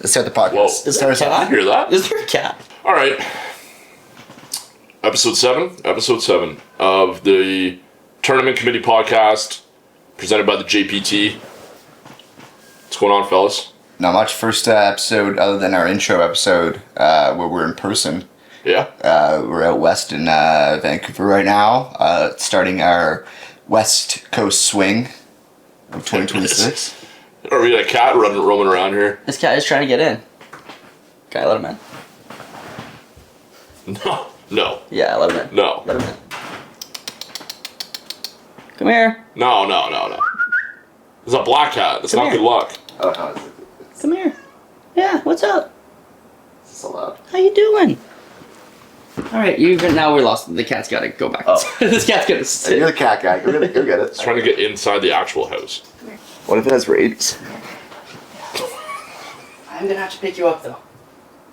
Let's start the podcast. Whoa. Let's start us off. You hear that? Is there a cat? All right. Episode 7 of the Tournament Committee podcast presented by the JPT. What's going on, fellas? Not much. First episode other than our intro episode where we're in person. Yeah. We're out west in Vancouver right now, starting our West Coast swing of 2026. Are we a cat roaming around here? This cat is trying to get in. Can I let him in? No. Yeah, let him in. No. Let him in. Come here. No. It's a black cat. That's Come not here. good luck. Oh, no, Come here. Yeah, what's up? it's so loud. How you doing? All right, now we're lost. The cat's got to go back. Oh. This cat's gonna You're sit. the cat guy. Go get it. It's trying to get inside the actual house. What if it has rabies? I'm gonna have to pick you up though.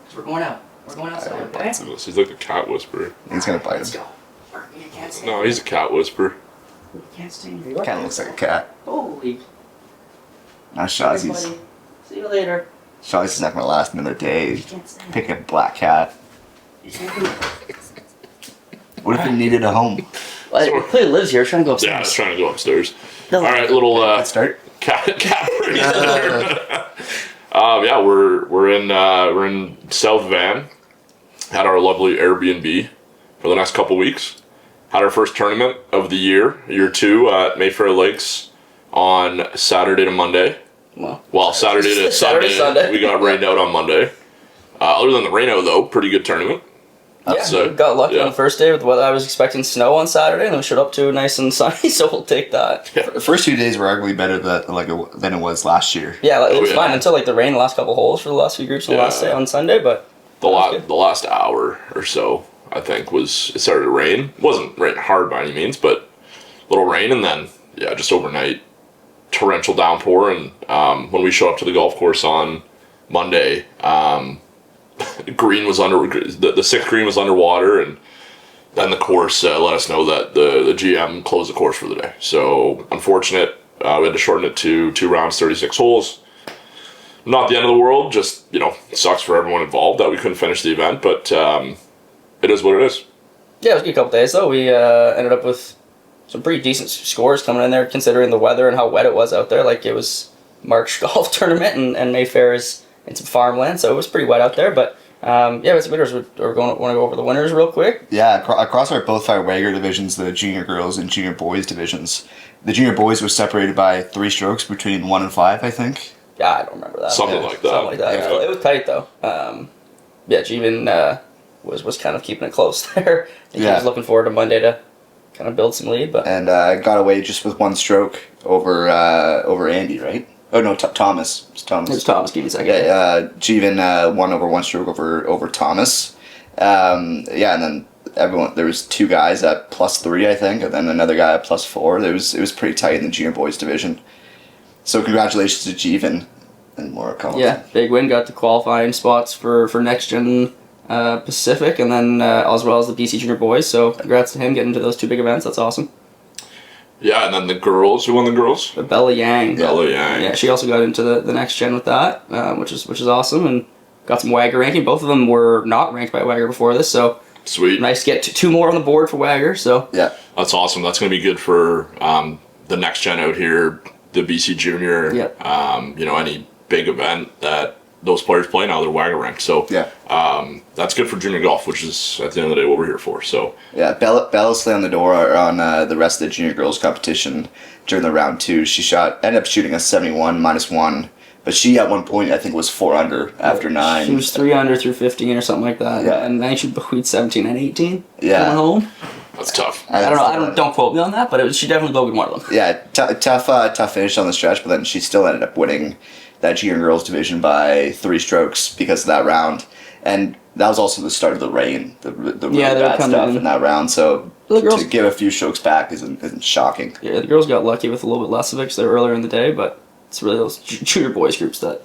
'Cause we're going out. We're going outside, okay? He's like a cat whisperer. He's gonna bite Let's him. go. You can't stay. No, he's a cat whisperer. You can't stay in New Kind of looks like a cat. Holy. Not Shawzy's. Buddy. See you later. Shawzy's not gonna last another day. You can't stay. Picking a black cat. You can't do it. What if it needed a home? Well, he clearly lives here. Trying to go Yeah, upstairs. it's trying to go upstairs. No. All right, little Let's start. cat break alert. Yeah, we're in South Van. Had our lovely Airbnb for the next couple weeks. Had our first tournament of the year 2 at Mayfair Lakes on Saturday to Monday. Well, Saturday to Sunday. We got rained out on Monday. Other than the rain out though, pretty good tournament. Yeah, we got lucky on the first day with the weather. I was expecting snow on Saturday, and then we showed up to nice and sunny, so we'll take that. Yeah. The first 2 days were arguably better than it was last year. Yeah, it was yeah. fine until the rain, the last couple holes for the last few groups on the last day on Sunday, but The last hour or so, I think, it started to rain. It wasn't raining hard by any means, but a little rain, and then just overnight torrential downpour. And when we showed up to the golf course on Monday, green was the sixth green was underwater, and then the course let us know that the GM closed the course for the day. So unfortunate. We had to shorten it to 2 rounds, 36 holes. Not the end of the world, just, it sucks for everyone involved that we couldn't finish the event, but it is what it is. yeah, it was a good couple days though. We ended up with some pretty decent scores coming in there, considering the weather and how wet it was out there. Like, it was March golf tournament, and Mayfair is in some farmland, so it was pretty wet out there. But it's winners. Want to go over the winners real quick? Yeah, across both our WAGR divisions, the junior girls and junior boys divisions, the junior boys were separated by 3 strokes between 1 and 5, I think. Yeah, I don't remember that. Something like that. Yeah. It was tight though. Jeevan was kind of keeping it close there. I think he was looking forward to Monday to kind of build some lead, but And got away just with 1 stroke over Andy, right? Oh no, Thomas. It's Thomas. it was Thomas. Give me a second. Yeah, Jeevan won over 1 stroke over Thomas. And then there was 2 guys at +3, I think, and then another guy at +4. It was pretty tight in the junior boys division. So congratulations to Jeevan and more coming. Yeah, big win. Got the qualifying spots for Next Gen Pacific, and then as well as the BC Junior Boys. So congrats to him getting to those 2 big events. That's awesome. Yeah, and then the girls. Who won the girls? But Bella Yang. Bella Yang. Yeah, she also got into the Next Gen with that, which is awesome, and got some WAGR ranking. Both of them were not ranked by WAGR before this, so Sweet. nice to get 2 more on the board for WAGR. So Yeah. That's awesome. That's going to be good for the next gen out here, the BC Junior. Yep. Any big event that those players play now, they're WAGR ranked. So Yeah. that's good for junior golf, which is at the end of the day what we're here for. So Yeah, Bella slammed the door on the rest of the junior girls competition during the round 2. She ended up shooting a 71 -1, but she at one point I think was 4 under after 9. she was 3 under through 15 or something like that. Yeah. And then she bogeyed 17 and 18. Yeah. Coming home. that's tough. I don't know. Don't quote me on that, but she definitely bogeyed one of them. Yeah, tough finish on the stretch, but then she still ended up winning that junior girls division by 3 strokes because of that round. And that was also the start of the rain, the really Yeah, they were bad coming stuff in. in that round. So The girls- to give a few strokes back isn't shocking. Yeah, the girls got lucky with a little bit less of it because they were earlier in the day, but it's really those junior boys groups that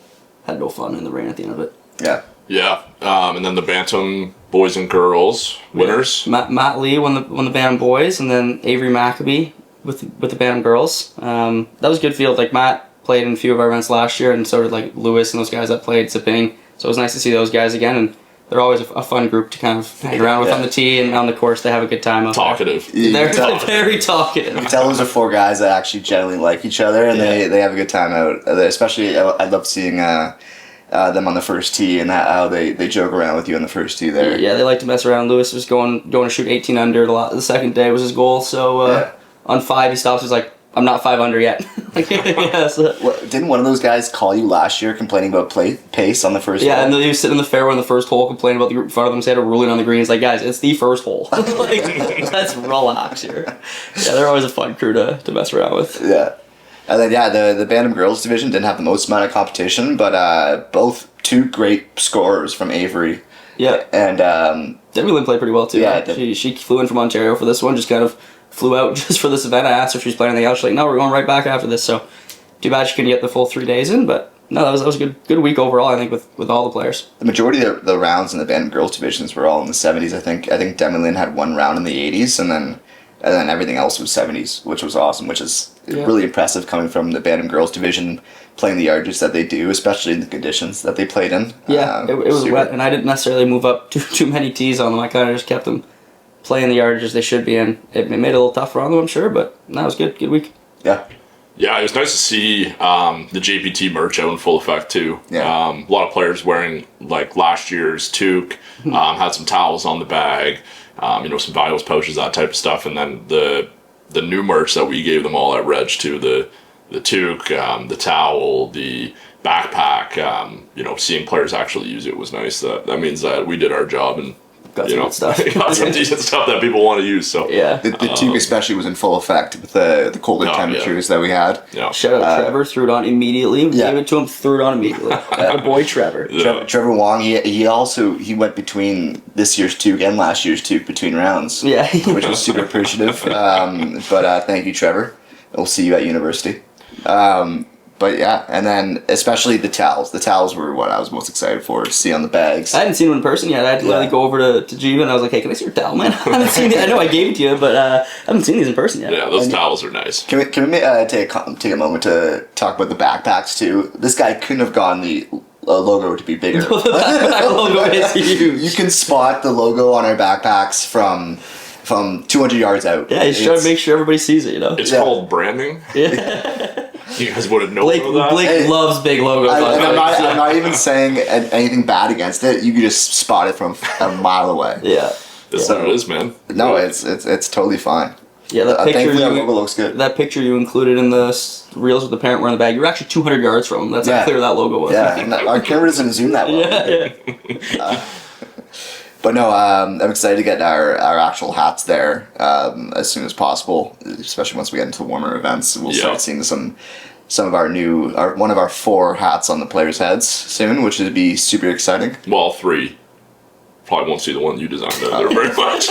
had no fun in the rain at the end of it. Yeah. Yeah. And then the Bantam boys and girls winners. Matt Lee won the Bantam boys, and then Avery Maccabee with the Bantam girls. That was a good field. Like, Matt played in a few of our events last year, and so did like Lewis and those guys that played Zipping. So it was nice to see those guys again, and they're always a fun group to kind of hang around with on the tee and on the course. They have a good time out Talkative. there. They're very talkative. You can tell those are four guys that actually generally like each other, and they have a good time out. Especially, I love seeing them on the first tee and how they joke around with you on the first tee there. Yeah, they like to mess around. Lewis was going to shoot 18 under the second day was his goal. So on 5 he stops. He's like, I'm not 5 under yet. Didn't one of those guys call you last year complaining about pace on the first hole? Yeah, and then he was sitting in the fairway on the first hole complaining about the group in front of him. So he had a ruling on the green. He's like, guys, it's the first hole. Like, let's relax here. Yeah, they're always a fun crew to mess around with. Yeah. And then, the Bantam girls division didn't have the most amount of competition, but both two great scorers from Avery. Yeah. And Debbie Lynn played pretty well, too. Yeah. She flew in from Ontario for this one, just kind of flew out just for this event. I asked her if she was playing anything else. She's like, no, we're going right back after this. So too bad she couldn't get the full 3 days in, but no, that was a good week overall, I think, with all the players. The majority of the rounds in the Bantam girls divisions were all in the 70s, I think. I think Demi Lynn had one round in the 80s, and then everything else was 70s, which was awesome, which is really impressive coming from the Bantam girls division, playing the yardages that they do, especially in the conditions that they played in. Yeah, it was wet, and I didn't necessarily move up too many tees on them. I kind of just kept them playing the yardages they should be in. It made it a little tougher on them, I'm sure, but no, it was good. Good week. Yeah. Yeah, it was nice to see the JPT merch out in full effect too. Yeah. A lot of players wearing like last year's toque, had some towels on the bag, some vitals pouches, that type of stuff, and then the new merch that we gave them all at Reg too, the toque, the towel, the backpack. Seeing players actually use it was nice. That means that we did our job and Got some good stuff. got some decent stuff that people want to use. So Yeah. The toque especially was in full effect with the colder temperatures that we had. yeah. Shout out Trevor, threw it on immediately. Gave it to him, threw it on immediately. Our boy Trevor. Yeah. Trevor Wong, he went between this year's toque and last year's toque between rounds. Yeah. Which was super appreciative. But thank you, Trevor. We'll see you at university. But yeah, and then especially the towels. The towels were what I was most excited for to see on the bags. I hadn't seen him in person yet. I had to literally go over to Jiva and I was like, hey, can I see your towel, man? I haven't seen it. I know I gave it to you, but I haven't seen these in person yet. Yeah, those towels are nice. Can we take a moment to talk about the backpacks too? This guy couldn't have gotten the logo to be bigger. The backpack logo is huge. You can spot the logo on our backpacks from 200 yards out. Yeah, he's trying to make sure everybody sees it, It's called branding. Yeah. You guys wouldn't know Blake Hey, loves big logos. I'm not even saying anything bad against it. You can just spot it from a mile away. Yeah. That's what it is, man. No, it's totally fine. Yeah, that picture Thankfully, that logo looks good. That picture you included in the reels with the parent wearing the bag, you were actually 200 yards from him. That's how clear that logo was. Yeah, and our camera doesn't zoom that well. Yeah. But no, I'm excited to get our actual hats there as soon as possible, especially once we get into warmer events. We'll start seeing some of our one of our 4 hats on the players' heads soon, which would be super exciting. Well, 3. Probably won't see the one you designed out there very much.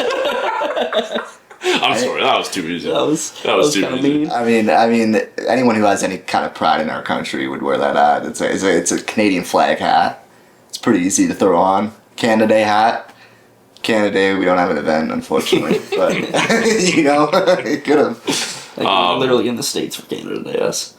I'm sorry, that was too easy. That was too kind of easy. mean. I mean, anyone who has any kind of pride in our country would wear that hat. It's a Canadian flag hat. It's pretty easy to throw on. Canada Day hat. Canada Day, we don't have an event, unfortunately, but it could have. Literally in the States for Canada Day, yes.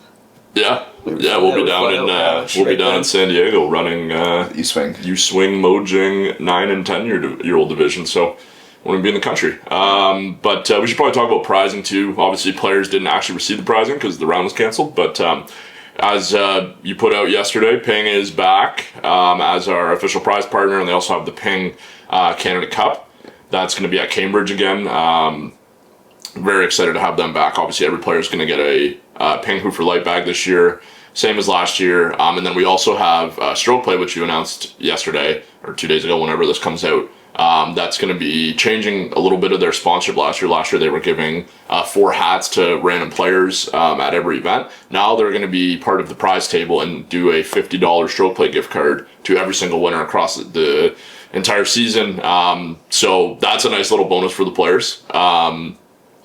Yeah, we'll be down in San Diego running You swing Mojang 9 and 10-year-old division. So we're gonna be in the country. But we should probably talk about prizing too. Obviously, players didn't actually receive the prizing because the round was canceled. But as you put out yesterday, Ping is back as our official prize partner, and they also have the Ping Canada Cup. That's going to be at Cambridge again. Very excited to have them back. Obviously, every player is going to get a Ping Hoofer Light bag this year, same as last year. And then we also have Stroke Play, which you announced yesterday or 2 days ago, whenever this comes out. That's going to be changing a little bit of their sponsorship last year. Last year, they were giving 4 hats to random players at every event. Now they're going to be part of the prize table and do a $50 Stroke Play gift card to every single winner across the entire season. So that's a nice little bonus for the players,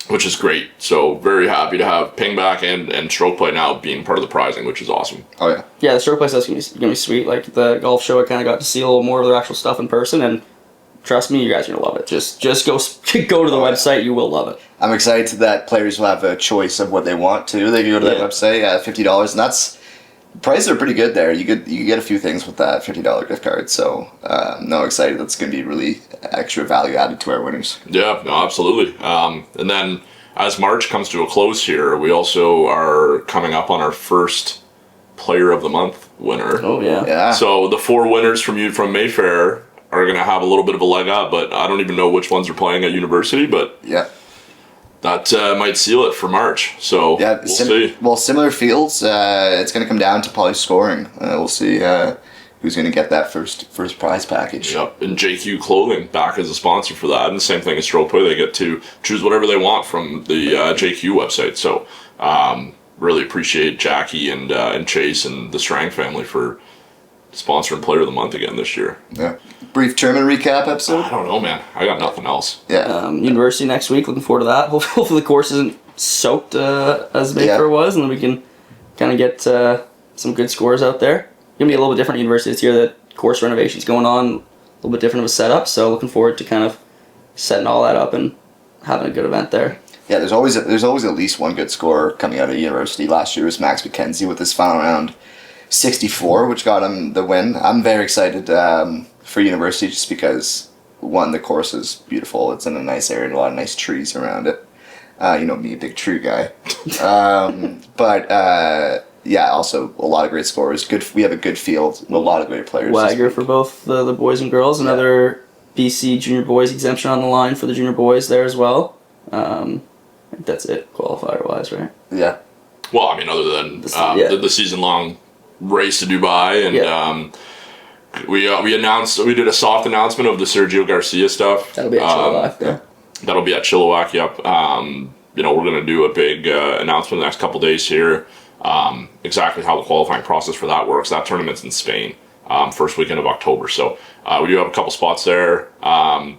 which is great. So very happy to have Ping back and Stroke Play now being part of the prizing, which is awesome. Oh yeah. Yeah, the Stroke Play stuff's gonna be sweet. Like the golf show, I kind of got to see a little more of their actual stuff in person, and trust me, you guys are gonna love it. Just go to the website, you will love it. I'm excited that players will have a choice of what they want to. They can go to that website at $50, and Prices are pretty good there. You could get a few things with that $50 gift card. So no, excited. That's going to be really extra value added to our winners. Yeah, no, absolutely. And then as March comes to a close here, we also are coming up on our first Player of the Month winner. Oh yeah. Yeah. So the 4 winners from Mayfair are going to have a little bit of a leg up, but I don't even know which ones are playing at university, but Yeah. that might seal it for March. So Yeah. we'll see. Well, similar fields. It's going to come down to probably scoring. We'll see who's going to get that first prize package. Yep, and JQ Clothing back as a sponsor for that, and the same thing as Strollplay. They get to choose whatever they want from the JQ website. So really appreciate Jackie and Chase and the Strang family for sponsoring Player of the Month again this year. Yeah. Brief tournament recap episode. I don't know, man. I got nothing else. Yeah. University next week. Looking forward to that. Hopefully the course isn't soaked as Mayfair was, and then we can kind of get some good scores out there. Gonna be a little bit different university this year. The course renovation's going on, a little bit different of a setup. So looking forward to kind of setting all that up and having a good event there. Yeah, there's always at least one good score coming out of university. Last year was Max McKenzie with his final round 64, which got him the win. I'm very excited for university just because, one, the course is beautiful. It's in a nice area and a lot of nice trees around it. You know me, a big tree guy. Yeah, also a lot of great scores. Good, we have a good field, a lot of great players. WAGR for both the boys and girls. Another BC junior boys exemption on the line for the junior boys there as well. I think that's it, qualifier wise, right? Yeah. Well, I mean, other than the season-long race to Dubai, and we did a soft announcement of the Sergio Garcia stuff. That'll be at Chilliwack. Yeah. That'll be at Chilliwack. Yep. We're going to do a big announcement the next couple days here. Exactly how the qualifying process for that works. That tournament's in Spain, first weekend of October. So we do have a couple spots there. I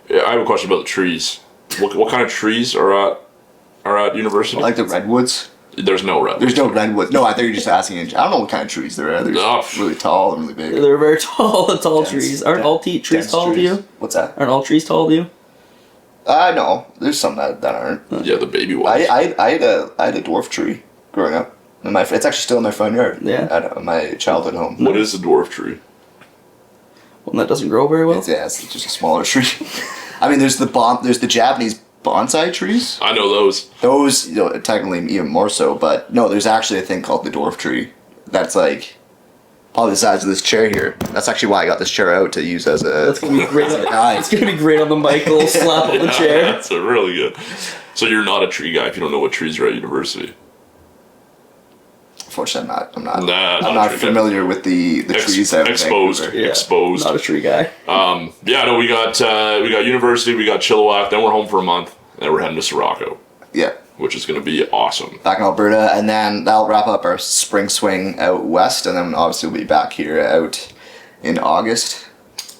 have a question about the trees. What kind of trees are at university? I like the redwoods. There's no redwoods. There's no redwoods. No, I think you're just asking. I don't know what kind of trees there are. They're really tall and really big. They're very tall trees. Aren't all trees tall to you? What's that? Aren't all trees tall to you? No. There's some that aren't. Yeah, the baby ones. I had a dwarf tree growing up. It's actually still in my front yard. Yeah. At my childhood home. What is a dwarf tree? One that doesn't grow very well? It's just a smaller tree. I mean, there's the Japanese bonsai trees. I know those. Those, technically even more so, but no, there's actually a thing called the dwarf tree. That's like probably the size of this chair here. That's actually why I got this chair out to use as a. That's gonna be great. guide. It's gonna be great on the mic. A little slap on the chair. That's a really good. So you're not a tree guy if you don't know what trees are at university. Unfortunately, I'm not. Nah, I'm not familiar with the trees out in exposed. Vancouver. Yeah, Exposed. Not a tree guy. No, we got university, we got Chilliwack, then we're home for a month, and then we're heading to Sirocco, Yeah, which is going to be awesome. back in Alberta, and then that'll wrap up our spring swing out west, and then obviously we'll be back here out in August.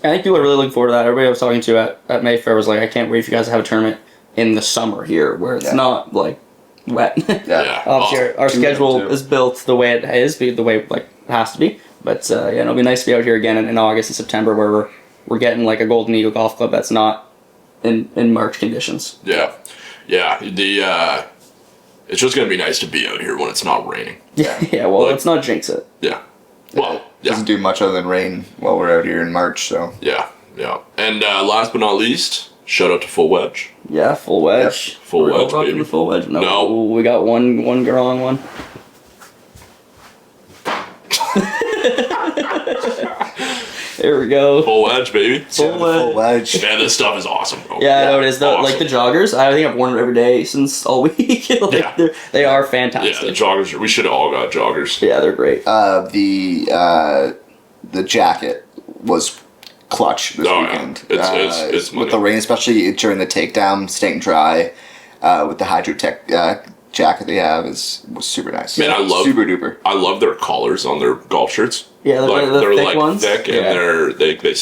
I think people are really looking forward to that. Everybody I was talking to at Mayfair was like, I can't wait for you guys to have a tournament in the summer here, where it's not like wet. Yeah. Obviously, our schedule is built the way it is, the way it has to be. But it'll be nice to be out here again in August and September, where we're getting like a Golden Eagle golf club that's not in March conditions. Yeah. It's just going to be nice to be out here when it's not raining. Yeah. Well, let's not jinx it. Yeah. Well, Doesn't do much other than rain while we're out here in March, so. Yeah. And last but not least, shout out to Full Wedge. Yeah, full wedge. Full We're all wedge, rocking baby. the full wedge. No. We got one girl on one. There we go. Full Wedge, baby. Full wedge. Man, this stuff is awesome, bro. Yeah, I know it is. Awesome. Like the joggers, I think I've worn them every day since all week. They are Yeah, fantastic. the joggers. We should have all got joggers. Yeah, they're great. The jacket was clutch this weekend. It's with the rain, especially during the takedown, staying dry. With the Hydrotech jacket they have was super nice. Man, I love super duper. I love their collars on their golf shirts. Yeah, they're thick ones. Thick and Yeah.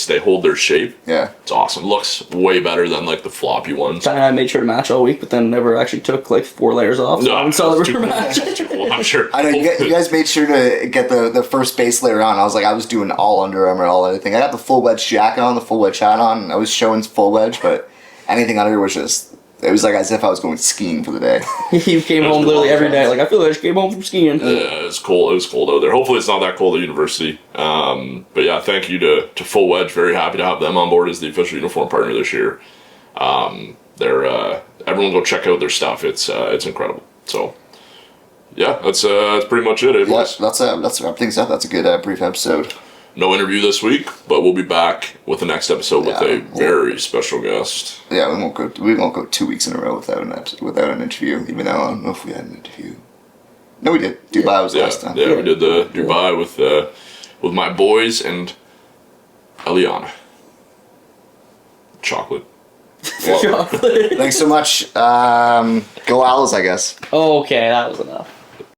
they hold their shape. Yeah. It's awesome. Looks way better than like the floppy ones. I made sure to match all week, but then never actually took like 4 layers off. So I haven't saw the match. Well, I'm sure. I know you guys made sure to get the first base layer on. I was doing all Under Armour, all everything. I got the full wedge jacket on, the full wedge hat on. I was showing full wedge, but anything under was just It was like as if I was going skiing for the day. You came home literally every night. Like, I feel like I just came home from skiing. Yeah, it's cold. It was cold out there. Hopefully, it's not that cold at university. But yeah, thank you to Full Wedge. Very happy to have them on board as the official uniform partner this year. They're everyone go check out their stuff. It's incredible. So yeah, that's pretty much it. Yeah, that's wrap things up. That's a good brief episode. No interview this week, but we'll be back with the next episode with a very special guest. Yeah, we won't go 2 weeks in a row without an interview. Even though I don't know if we had an interview. No, we did. Dubai was last time. Yeah, we did the Dubai with my boys and Eliana. Chocolate. Chocolate. Thanks so much. Go Owls, I guess. Okay, that was enough.